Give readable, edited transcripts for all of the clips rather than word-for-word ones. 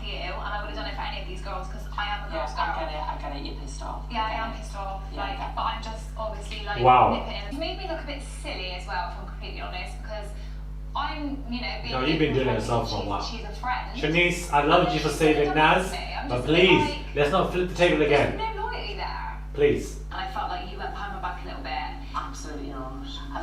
for you, and I would have done it for any of these girls because I am a girl's girl. I get it, you're pissed off. Yeah, I am pissed off. Yeah, like, but I'm just obviously like nipping. You made me look a bit silly as well, if I'm completely honest, because I'm, you know, being. No, you've been doing it yourself for a while. She's a friend. Siannise, I loved you for saving Naz, but please, let's not flip the table again. There's no loyalty there. Please. And I felt like you went behind my back a little bit. Absolutely not.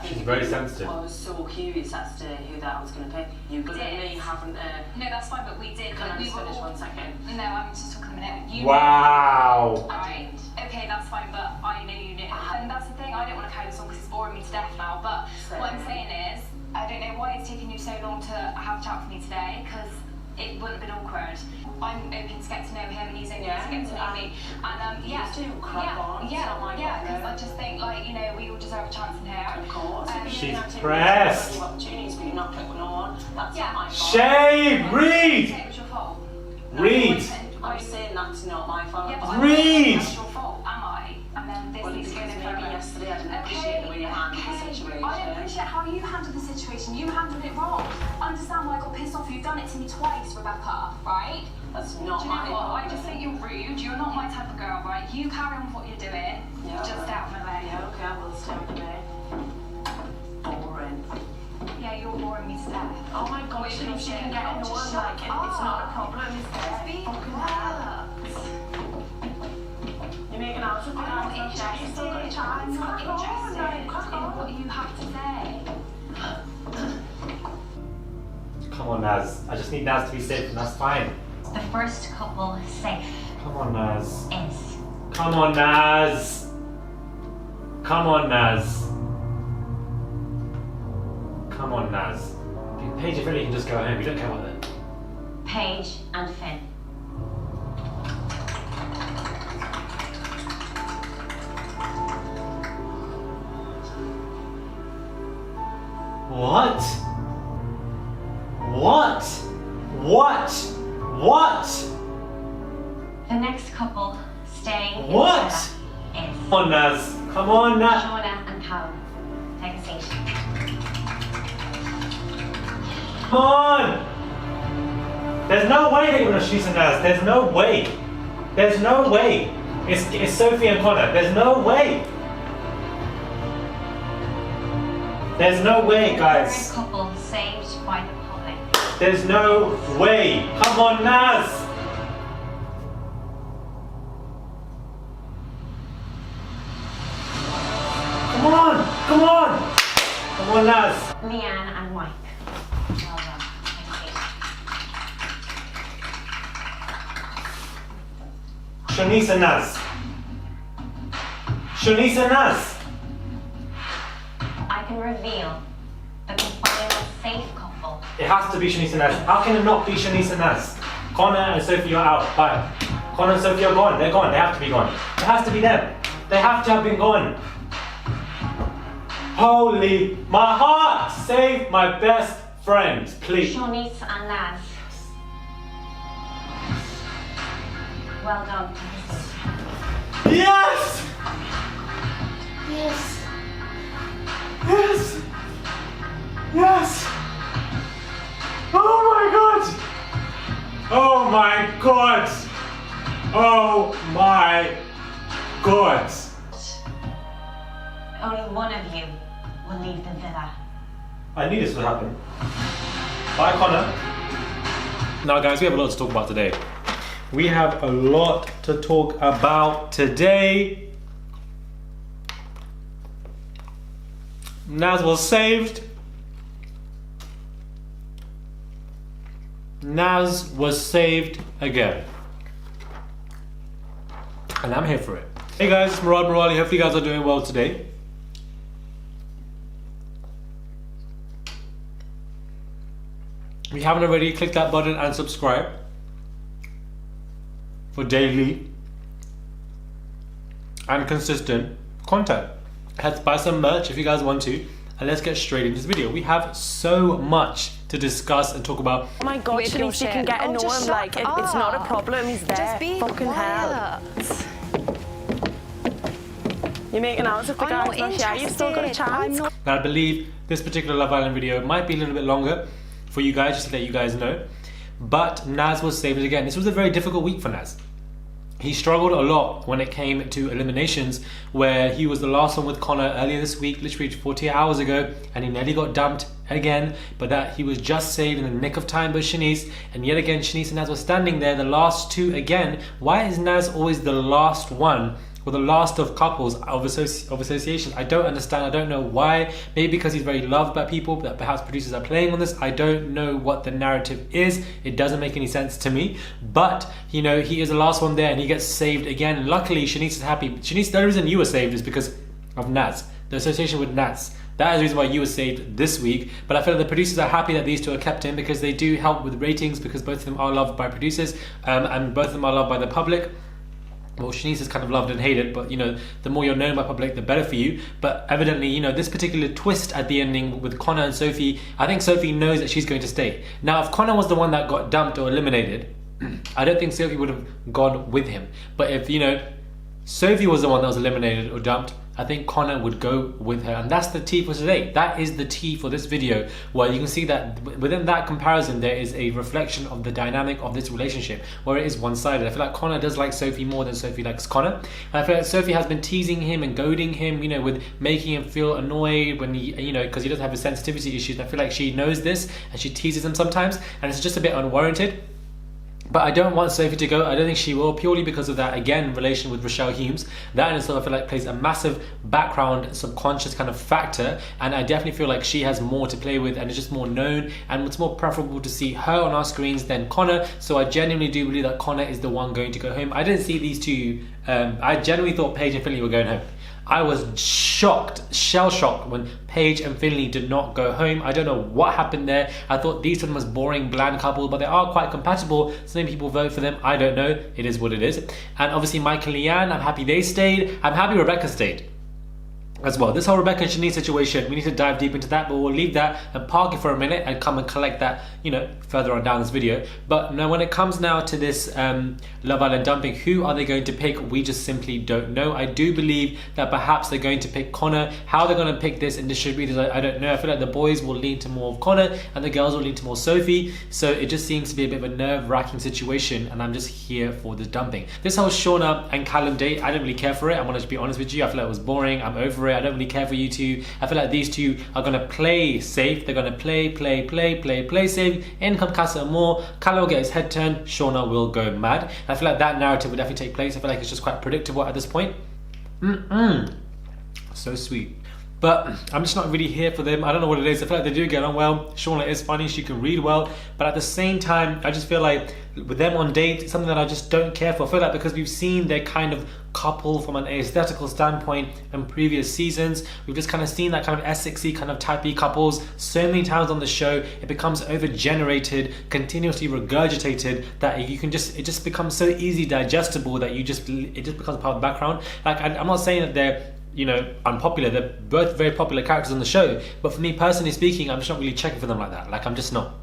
She's very sensitive. I was so curious as to who that was going to pick. You clearly haven't. No, that's fine, but we did. Can I just finish 1 second? No, I'm just talking a minute. You wow. Right. Okay, that's fine, but I knew you knew. And that's the thing, I don't want to carry this on because it's boring me to death now. But what I'm saying is, I don't know why it's taken you so long to have a chat with me today, because it wouldn't have been awkward. I'm open to get to know him and he's open to get to know me. And yeah, because I just think, like, you know, we all deserve a chance in here. Of course. She's pressed. Opportunities, but you're not picking on. That's not my fault. Shame! Read! It was your fault. Read! I'm saying that's not my fault. Yeah, but read! That's your fault, am I? And then this needs to go in maybe yesterday I didn't appreciate the way you handled the situation. I don't appreciate how you handled the situation. You handled it wrong. Understand why I got pissed off. You've done it to me twice, Rebecca, right? That's not Do you know what? I just think you're rude. You're not my type of girl, right? You carry on with what you're doing. Yeah, just out of my way. Yeah, okay, I will stay out of the way. Boring. Yeah, you're boring me to death. Oh my god, she can get annoyed like it. It's not a problem, is there? Just be quiet. You're making out with the guy. I'm not interested. I'm not interested in what you have to say. Come on, Naz. I just need Naz to be safe and that's fine. The first couple safe Come on, Naz. is. Come on, Naz. Come on, Naz. Come on, Naz. Paige, if really, you can just go home. You don't care about that. Paige and Finn. What? What? What? What? The next couple staying What? together is Come on, Naz. Come on, Naz. Shauna and Callum. Take a seat. Come on. There's no way they're going to shoot Naz. There's no way. There's no way. It's Sophie and Connor. There's no way. There's no way, guys. Third couple saved by the public. There's no way. Come on, Naz. Come on. Come on. Come on, Naz. Leanne and Mike. Well done. Take a seat. Siannise and Naz. Siannise and Naz. I can reveal the final safe couple. It has to be Siannise and Naz. How can it not be Siannise and Naz? Connor and Sophie are out. Bye. Connor and Sophie are gone. They're gone. They have to be gone. It has to be them. They have to have been gone. Holy, my heart! Save my best friend, please. Siannise and Naz. Well done. Yes! Yes! Yes! Yes! Oh my god! Oh my god! Oh my god! Only one of you will leave the villa. I knew this would happen. Bye, Connor. Now, guys, we have a lot to talk about today. We have a lot to talk about today. Naz was saved. Naz was saved again. And I'm here for it. Hey guys, it's Murad Murali. Hopefully you guys are doing well today. If you haven't already, click that button and subscribe for daily and consistent content. Head to buy some merch if you guys want to, and let's get straight into this video. We have so much to discuss and talk about. Oh my god, Siannise can get annoying, like, it's not a problem, he's there. Just be fucking hell. You're making out with the guys, not yeah, you've still got a chance. Now, I believe this particular Love Island video might be a little bit longer for you guys, just to let you guys know. but Naz was saved again. This was a very difficult week for Naz. He struggled a lot when it came to eliminations, where he was the last one with Connor earlier this week, literally 48 hours ago, and he nearly got dumped again, but that he was just saved in the nick of time by Siannise, and yet again Siannise and Naz were standing there, the last two again. Why is Naz always the last one, or the last of couples of associations? I don't understand. I don't know why. Maybe because he's very loved by people, that perhaps producers are playing on this. I don't know what the narrative is. It doesn't make any sense to me. But, you know, he is the last one there and he gets saved again. And luckily, Siannise is happy. Siannise, the reason you were saved is because of Naz, the association with Naz. That is the reason why you were saved this week. But I feel like the producers are happy that these two are kept in, because they do help with ratings, because both of them are loved by producers, and both of them are loved by the public. Well, Siannise is kind of loved and hated, but you know, the more you're known by public, the better for you. But evidently, you know, this particular twist at the ending with Connor and Sophie, I think Sophie knows that she's going to stay. Now, if Connor was the one that got dumped or eliminated, I don't think Sophie would have gone with him. But if, you know, Sophie was the one that was eliminated or dumped, I think Connor would go with her. And that's the tea for today. That is the tea for this video, where you can see that within that comparison there is a reflection of the dynamic of this relationship, where it is one-sided. I feel like Connor does like Sophie more than Sophie likes Connor. And I feel like Sophie has been teasing him and goading him, you know, with making him feel annoyed when he, you know, because he doesn't have his sensitivity issues. I feel like she knows this and she teases him sometimes, and it's just a bit unwarranted. But I don't want Sophie to go. I don't think she will, purely because of that, again, relation with Rochelle Humes. That in itself, I feel like, plays a massive background, subconscious kind of factor. And I definitely feel like she has more to play with and is just more known. And it's more preferable to see her on our screens than Connor. So I genuinely do believe that Connor is the one going to go home. I didn't see these two. I genuinely thought Paige and Finley were going home. I was shocked, shell-shocked, when Paige and Finley did not go home. I don't know what happened there. I thought these two was boring, bland couple, but they are quite compatible. So many people vote for them. I don't know. It is what it is. And obviously Mike and Leanne, I'm happy they stayed. I'm happy Rebecca stayed as well. This whole Rebecca and Siannise situation, we need to dive deep into that, but we'll leave that and park it for a minute and come and collect that, you know, further on down this video. But now when it comes now to this Love Island dumping, who are they going to pick? We just simply don't know. I do believe that perhaps they're going to pick Connor. How they're going to pick this and distribute it, I don't know. I feel like the boys will lean to more of Connor and the girls will lean to more Sophie. So it just seems to be a bit of a nerve-wracking situation, and I'm just here for the dumping. This whole Shauna and Callum date, I don't really care for it. I want to be honest with you. I feel like it was boring. I'm over it. I don't really care for you two. I feel like these two are going to play safe. They're going to play safe. In come Casa and more. Callum will get his head turned. Shauna will go mad. I feel like that narrative would definitely take place. I feel like it's just quite predictable at this point. So sweet. But I'm just not really here for them. I don't know what it is. I feel like they do get on well. Shauna is funny. She can read well. But at the same time, I just feel like with them on dates, it's something that I just don't care for. I feel like because we've seen their kind of couple from an aesthetical standpoint in previous seasons, we've just kind of seen that kind of Essexy kind of typey couples so many times on the show. It becomes over-generated, continuously regurgitated, that you can just, it just becomes so easy digestible that it just becomes part of the background. Like, I'm not saying that they're, you know, unpopular. They're both very popular characters on the show, but for me personally speaking, I'm just not really checking for them like that. Like, I'm just not.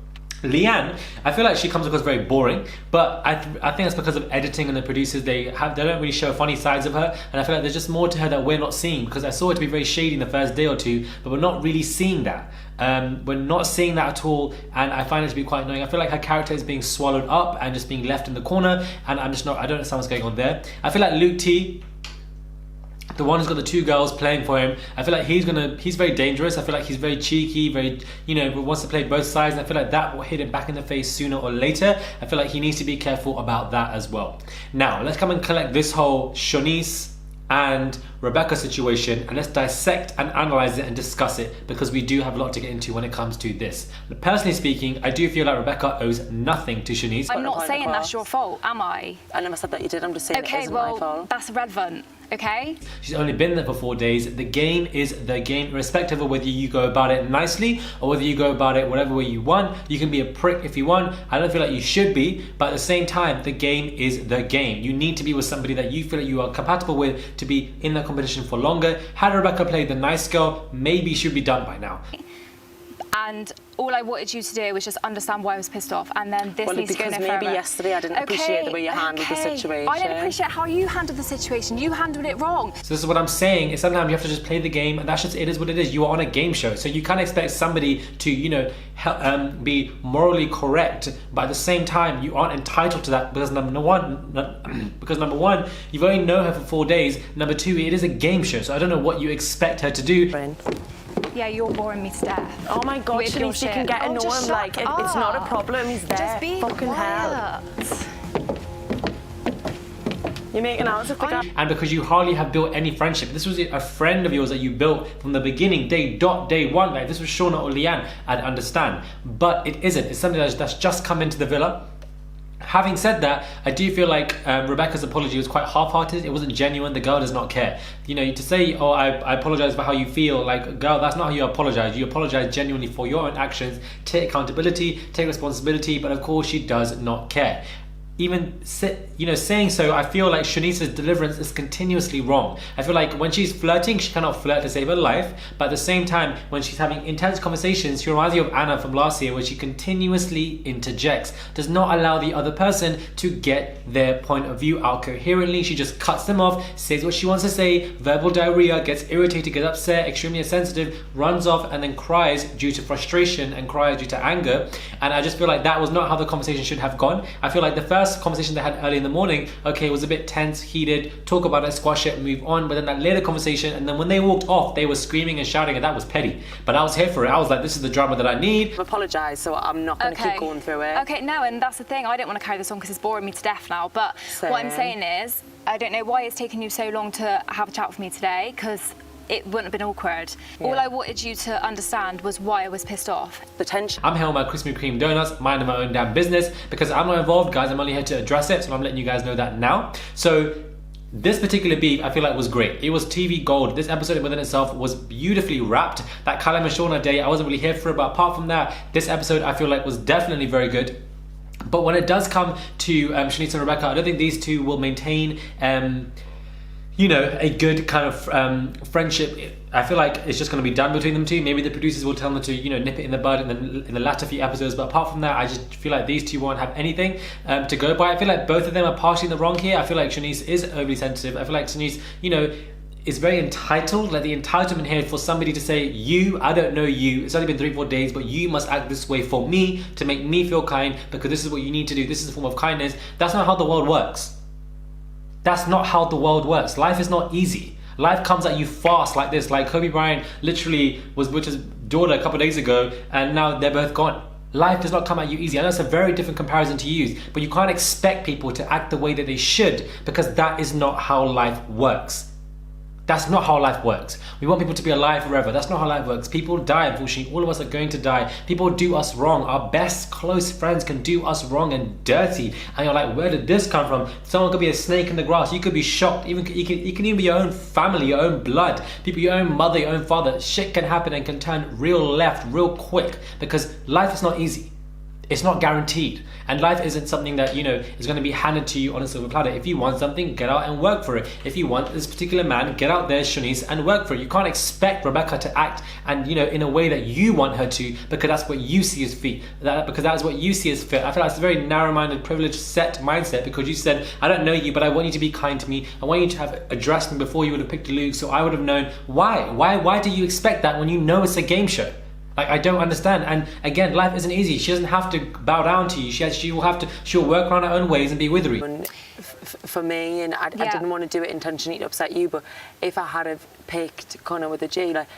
Leanne, I feel like she comes across very boring, but I think that's because of editing and the producers. They don't really show funny sides of her, and I feel like there's just more to her that we're not seeing, because I saw her to be very shady in the first day or two, but we're not really seeing that. We're not seeing that at all, and I find it to be quite annoying. I feel like her character is being swallowed up and just being left in the corner, and I don't understand what's going on there. I feel like Luke T, the one who's got the two girls playing for him, I feel like he's very dangerous. I feel like he's very cheeky, very, you know, wants to play both sides, and I feel like that will hit him back in the face sooner or later. I feel like he needs to be careful about that as well. Now, let's come and collect this whole Siannise and Rebecca situation, and let's dissect and analyze it and discuss it, because we do have a lot to get into when it comes to this. Personally speaking, I do feel like Rebecca owes nothing to Siannise. I'm not saying that's your fault, am I? I never said that you did. I'm just saying it isn't my fault. That's irrelevant. Okay? She's only been there for 4 days. The game is the game, irrespective of whether you go about it nicely or whether you go about it whatever way you want. You can be a prick if you want. I don't feel like you should be, but at the same time, the game is the game. You need to be with somebody that you feel like you are compatible with to be in that competition for longer. Had Rebecca played the nice girl, maybe she'd be done by now. and all I wanted you to do was just understand why I was pissed off, and then this needs to go no further. Because maybe yesterday I didn't appreciate the way you handled the situation. I didn't appreciate how you handled the situation. You handled it wrong. So this is what I'm saying, is sometimes you have to just play the game, and that's just, it is what it is. You are on a game show, so you can't expect somebody to, you know, be morally correct, but at the same time you aren't entitled to that, because number one, you've only known her for 4 days. Number two, it is a game show, so I don't know what you expect her to do. Yeah, you're boring me to death. Oh my God, Siannise, you can get to know him. Like, it's not a problem. He's there. Just be fucking hell. You're making out of the guy. And because you hardly have built any friendship. This was a friend of yours that you built from the beginning, day one. Like, this was Shauna or Leanne, I'd understand. But it isn't. It's something that's just come into the villa. Having said that, I do feel like Rebecca's apology was quite half-hearted. It wasn't genuine. The girl does not care. You know, to say, oh, I apologize for how you feel. Like, girl, that's not how you apologize. You apologize genuinely for your own actions. Take accountability, take responsibility. But of course, she does not care. Even saying so, I feel like Siannise's deliverance is continuously wrong. I feel like when she's flirting, she cannot flirt to save her life, but at the same time, when she's having intense conversations, she reminds me of Anna from last year, where she continuously interjects, does not allow the other person to get their point of view out coherently. She just cuts them off, says what she wants to say, verbal diarrhea, gets irritated, gets upset, extremely insensitive, runs off, and then cries due to frustration and cries due to anger. And I just feel like that was not how the conversation should have gone. I feel like the first conversation they had early in the morning, okay, it was a bit tense, heated, talk about it, squash it, move on. But then that later conversation, and then when they walked off, they were screaming and shouting, and that was petty. But I was here for it. I was like, this is the drama that I need. I've apologised, so I'm not going to keep going through it. Okay, no, and that's the thing. I don't want to carry this on because it's boring me to death now. But what I'm saying is, I don't know why it's taken you so long to have a chat with me today, because it wouldn't have been awkward. Yeah. All I wanted you to understand was why I was pissed off. The tension. I'm here with my Krispy Kreme donuts, minding my own damn business, because I'm not involved, guys. I'm only here to address it, so I'm letting you guys know that now. So this particular beef, I feel like was great. It was TV gold. This episode within itself was beautifully wrapped. That Callum and Shauna day, I wasn't really here for it, but apart from that, this episode I feel like was definitely very good. But when it does come to Siannise and Rebecca, I don't think these two will maintain you know, a good kind of friendship. I feel like it's just going to be done between them two. Maybe the producers will tell them to, you know, nip it in the bud in the latter few episodes. But apart from that, I just feel like these two won't have anything to go by. I feel like both of them are partially in the wrong here. I feel like Siannise is overly sensitive. I feel like Siannise, you know, is very entitled. Like the entitlement here for somebody to say, you, I don't know you, it's only been 3-4 days, but you must act this way for me to make me feel kind, because this is what you need to do. This is a form of kindness. That's not how the world works. That's not how the world works. Life is not easy. Life comes at you fast like this. Like Kobe Bryant literally was with his daughter a couple of days ago, and now they're both gone. Life does not come at you easy. I know it's a very different comparison to use, but you can't expect people to act the way that they should, because that is not how life works. That's not how life works. We want people to be alive forever. That's not how life works. People die, unfortunately. All of us are going to die. People do us wrong. Our best close friends can do us wrong and dirty. And you're like, where did this come from? Someone could be a snake in the grass. You could be shocked. Even you can even be your own family, your own blood. People, your own mother, your own father. Shit can happen and can turn real left real quick, because life is not easy. It's not guaranteed. And life isn't something that, you know, is going to be handed to you on a silver platter. If you want something, get out and work for it. If you want this particular man, get out there, Siannise, and work for it. You can't expect Rebecca to act and, you know, in a way that you want her to, because that's what you see as fit. Because that is what you see as fit. I feel like it's a very narrow-minded, privileged, set mindset, because you said, I don't know you, but I want you to be kind to me. I want you to have addressed me before you would have picked Luke, so I would have known. Why do you expect that when you know it's a game show? Like, I don't understand. And again, life isn't easy. She doesn't have to bow down to you. She'll work around her own ways and be with you. For me, and I didn't want to do it intentionally to upset you, but if I had have picked Connor with a G, like,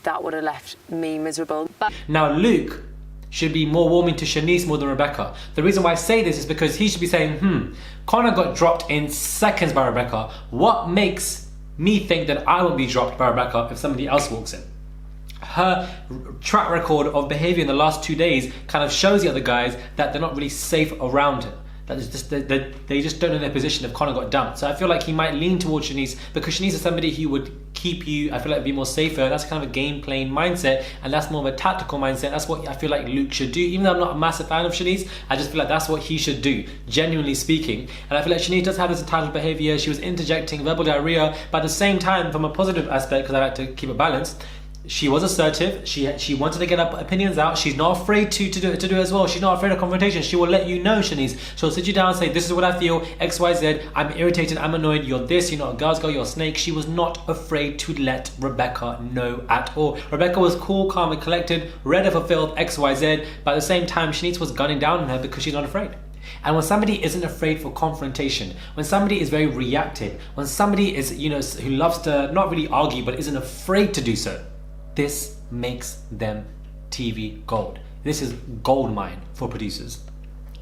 that would have left me miserable. Now, Luke should be more warming to Siannise more than Rebecca. The reason why I say this is because he should be saying, Connor got dropped in seconds by Rebecca. What makes me think that I will be dropped by Rebecca if somebody else walks in? Her track record of behaviour in the last 2 days kind of shows the other guys that they're not really safe around her. That is just, they just don't know their position if Connor got dumped. So I feel like he might lean towards Siannise, because Siannise is somebody who would keep you, I feel like, be more safer. That's kind of a game playing mindset, and that's more of a tactical mindset. That's what I feel like Luke should do. Even though I'm not a massive fan of Siannise, I just feel like that's what he should do, genuinely speaking. And I feel like Siannise does have this entitled behaviour. She was interjecting verbal diarrhea, but at the same time, from a positive aspect, because I like to keep it balanced, she was assertive. She wanted to get her opinions out. She's not afraid to do it as well. She's not afraid of confrontation. She will let you know, Siannise. She'll sit you down and say, this is what I feel, XYZ, I'm irritated, I'm annoyed, you're this, you're not a girl's girl, you're a snake. She was not afraid to let Rebecca know at all. Rebecca was cool, calm and collected, ready for filth, XYZ, but at the same time, Siannise was gunning down on her because she's not afraid. And when somebody isn't afraid for confrontation, when somebody is very reactive, when somebody is, who loves to not really argue but isn't afraid to do so, this makes them TV gold. This is gold mine for producers.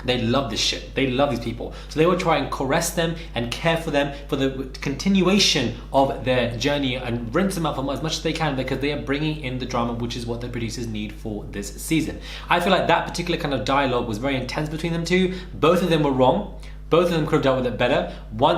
They love this shit. They love these people. So they will try and caress them and care for them for the continuation of their journey and rinse them out for as much as they can, because they are bringing in the drama, which is what the producers need for this season. I feel like that particular kind of dialogue was very intense between them two. Both of them were wrong. Both of them could have dealt with it better.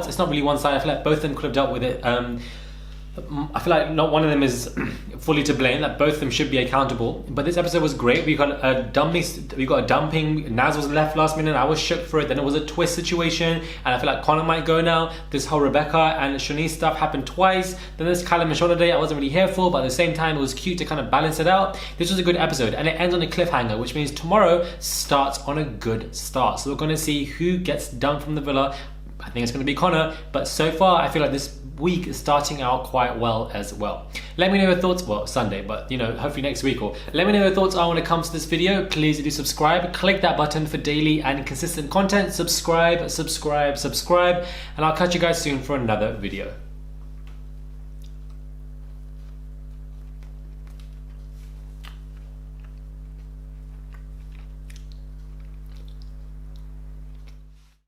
It's not really one side. I feel like both of them could have dealt with it. I feel like not one of them is fully to blame, that both of them should be accountable. But this episode was great. We got a dumping. Naz was left last minute. I was shook for it. Then it was a twist situation, and I feel like Connor might go now. This whole Rebecca and Siannise stuff happened twice. Then this Callum and Shauna day I wasn't really here for, but at the same time it was cute to kind of balance it out. This was a good episode, and it ends on a cliffhanger, which means tomorrow starts on a good start. So we're going to see who gets dumped from the villa. I think it's going to be Connor, but so far I feel like this week is starting out quite well as well. Let me know your thoughts, well, Sunday, but hopefully next week, or let me know your thoughts are when it comes to this video. Please do subscribe, click that button for daily and consistent content. Subscribe, and I'll catch you guys soon for another video.